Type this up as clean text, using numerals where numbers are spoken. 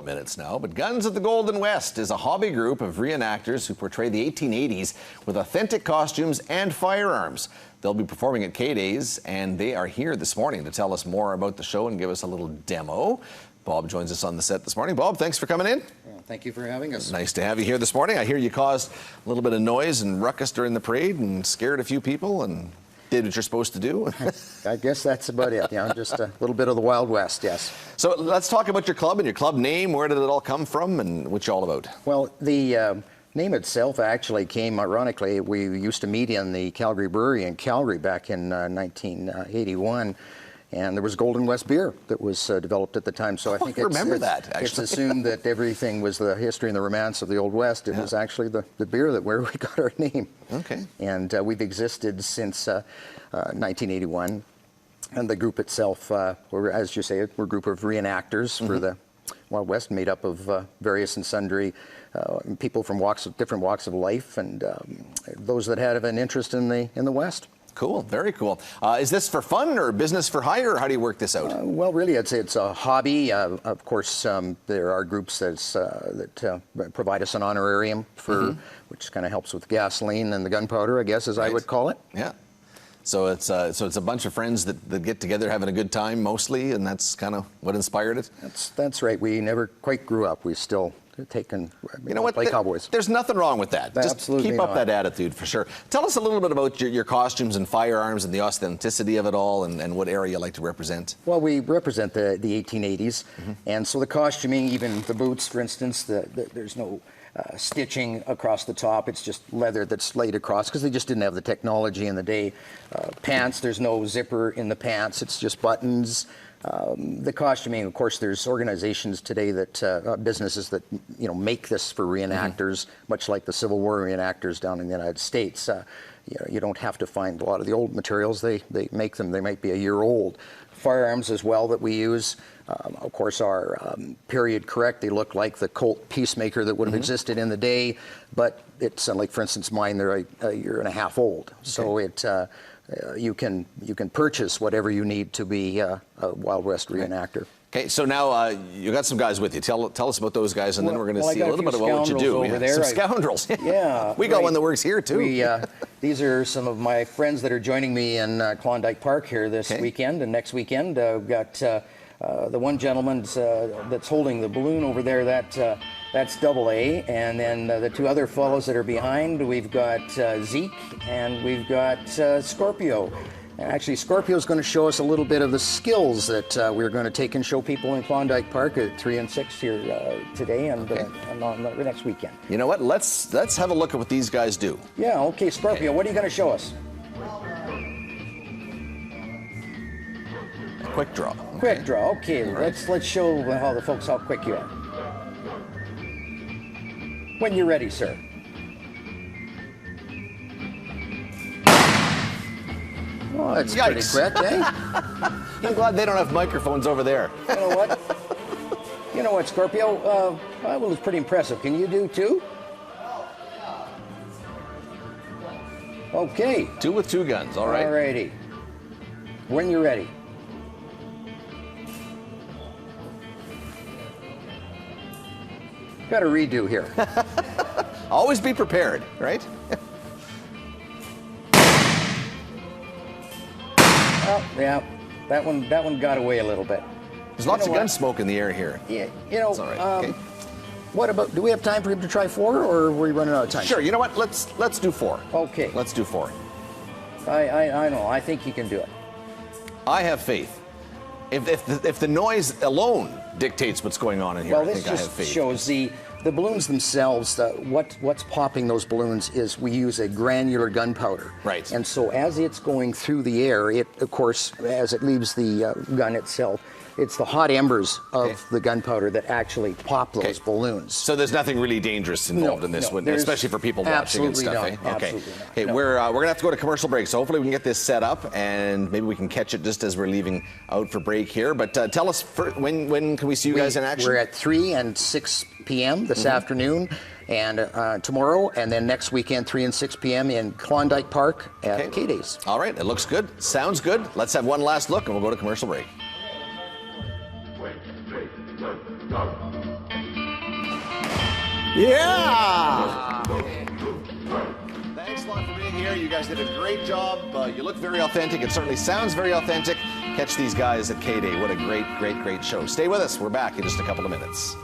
minutes now, but Guns of the Golden West is a hobby group of reenactors who portray the 1880s with authentic costumes and firearms. They'll be performing at K-Days, and they are here this morning to tell us more about the show and give us a little demo. Bob joins us on the set this morning. Bob, thanks for coming in. Well, thank you for having us. Nice to have you here this morning. I hear you caused a little bit of noise and ruckus during the parade and scared a few people and did what you're supposed to do. I guess that's about it. Yeah, just a little bit of the Wild West, yes. So let's talk about your club and your club name. Where did it all come from and what you all about? Well, the name itself actually came, ironically, we used to meet in the Calgary Brewery in Calgary back in 1981. And there was Golden West beer that was developed at the time. So I think it's assumed that everything was the history and the romance of the Old West. It was actually the beer where we got our name. Okay. And we've existed since 1981. And the group itself, as you say, we're a group of reenactors for the Wild West, made up of various and sundry people from different walks of life, and those that had an interest in the West. Cool, very cool. Is this for fun or business for hire, or how do you work this out? Well, really, I'd say it's a hobby. Of course, there are groups that provide us an honorarium for, which kind of helps with gasoline and the gunpowder, I guess, as I would call it. Yeah. So it's a bunch of friends that get together having a good time mostly, and that's kind of what inspired it? That's right. We never quite grew up. We still play cowboys. There's nothing wrong with that. Just Absolutely keep up that attitude for sure. Tell us a little bit about your costumes and firearms and the authenticity of it all, and what area you like to represent. Well, we represent the 1880s, and so the costuming, even the boots, for instance, there's no stitching across the top. It's just leather that's laid across because they just didn't have the technology in the day. Pants, there's no zipper in the pants. It's just buttons. The costuming, of course, there's organizations today that businesses that make this for reenactors, much like the Civil War reenactors down in the United States. You don't have to find a lot of the old materials. They make them. They might be a year old. Firearms as well that we use, of course, are period correct. They look like the Colt Peacemaker that would have existed in the day, but it's like, for instance, mine. They're a year and a half old, so you can purchase whatever you need to be a Wild West reenactor. Okay, so now you got some guys with you. Tell us about those guys, and then we're going to see a little bit about what you do. Over there. Some scoundrels. Yeah, we got one that works here too. These are some of my friends that are joining me in Klondike Park here this weekend and next weekend. We've got the one gentleman that's holding the balloon over there. That's AA, and then the two other fellows that are behind, we've got Zeke and we've got Scorpio. And actually, Scorpio is going to show us a little bit of the skills that we're going to take and show people in Klondike Park at 3 and 6 here today and on the next weekend. You know what? Let's have a look at what these guys do. Yeah. Okay, Scorpio. What are you going to show us? A quick draw. Quick draw. Okay. Right. Let's show the folks how quick you are. When you're ready, sir. Oh, that's pretty quick, eh? I'm glad they don't have microphones over there. You know what? You know what, Scorpio? That was pretty impressive. Can you do two? Okay. 2 with 2 guns. All right. All righty. When you're ready. Got a redo here. Always be prepared, right? Oh, yeah, that one got away a little bit. There's lots of gun smoke in the air here. Yeah, It's all right. What about? Do we have time for him to try 4, or are we running out of time? Sure. You know what? Let's do 4. Okay. Let's do 4. I know. I think he can do it. I have faith. If the noise alone dictates what's going on in here, well, I think I have faith. This just shows the balloons themselves. What's popping those balloons is we use a granular gunpowder. Right. And so as it's going through the air, it, of course, as it leaves the gun itself, it's the hot embers of the gunpowder that actually pop those balloons. So there's nothing really dangerous involved in this one, especially for people watching and stuff. Okay. Absolutely not. Okay. We're gonna have to go to commercial break, so hopefully we can get this set up, and maybe we can catch it just as we're leaving out for break here. But tell us when can we see you guys in action? We're at 3 and 6 p.m. this afternoon, and tomorrow, and then next weekend, 3 and 6 p.m. in Klondike Park at K-Days. All right, it looks good. Sounds good. Let's have one last look, and we'll go to commercial break. Yeah! Thanks a lot for being here. You guys did a great job. You look very authentic. It certainly sounds very authentic. Catch these guys at K-Day. What a great, great, great show. Stay with us. We're back in just a couple of minutes.